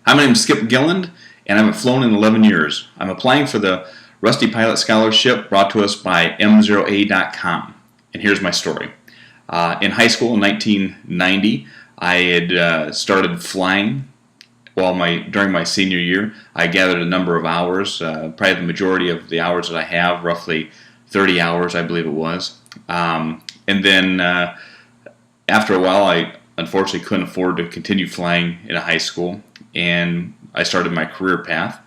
Hi, my name is Skip Gilleland, and I haven't flown in 11 years. I'm applying for the Rusty Pilot Scholarship brought to us by MzeroA.com. And here's my story. In high school in 1990, I had started flying. During my senior year, I gathered a number of hours, probably the majority of the hours that I have, roughly 30 hours, I believe it was. And then after a while, I unfortunately couldn't afford to continue flying in a high school, and I started my career path.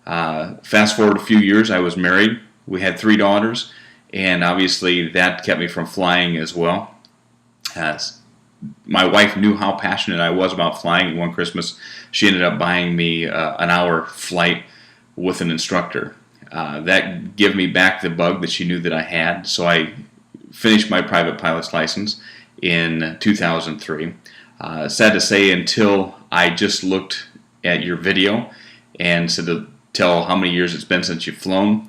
Fast forward a few years, I was married. We had 3 daughters, and obviously that kept me from flying as well. My wife knew how passionate I was about flying, and one Christmas she ended up buying me an hour flight with an instructor. That gave me back the bug that she knew that I had, so I finished my private pilot's license in 2003. Sad to say, until I just looked at your video and said to tell how many years it's been since you've flown,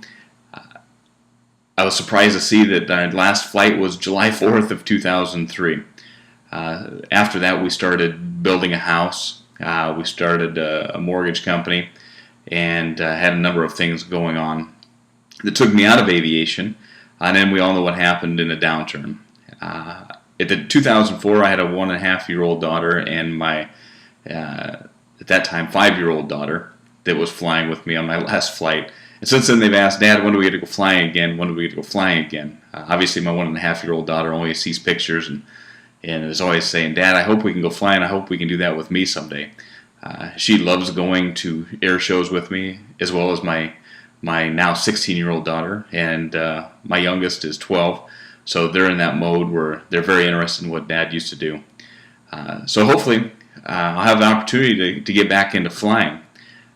I was surprised to see that our last flight was July 4th of 2003. After that, we started building a house. We started a mortgage company, and had a number of things going on that took me out of aviation. And then we all know what happened in a downturn. In 2004, I had a 1.5-year-old daughter and my, at that time, 5-year-old daughter that was flying with me on my last flight. And since then, they've asked, Dad, when do we get to go flying again? When do we get to go flying again? Obviously, my 1.5-year-old daughter only sees pictures and is always saying, Dad, I hope we can go flying. I hope we can do that with me someday. She loves going to air shows with me, as well as my now 16-year-old daughter, and my youngest is 12. So they're in that mode where they're very interested in what Dad used to do. So hopefully I'll have an opportunity to get back into flying.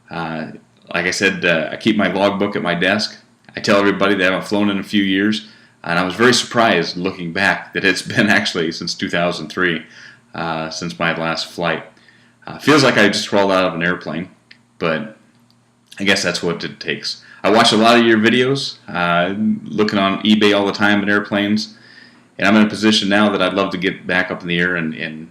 Like I said, I keep my logbook at my desk. I tell everybody that I haven't flown in a few years, and I was very surprised looking back that it's been actually since 2003 since my last flight. Feels like I just crawled out of an airplane, but I guess that's what it takes. I watch a lot of your videos, looking on eBay all the time at airplanes, and I'm in a position now that I'd love to get back up in the air and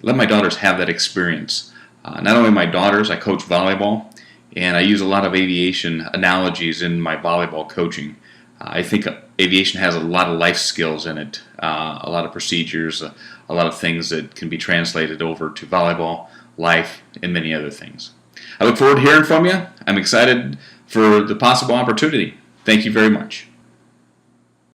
let my daughters have that experience. Not only my daughters, I coach volleyball, and I use a lot of aviation analogies in my volleyball coaching. I think aviation has a lot of life skills in it, a lot of procedures, a lot of things that can be translated over to volleyball, life, and many other things. I look forward to hearing from you. I'm excited for the possible opportunity. Thank you very much.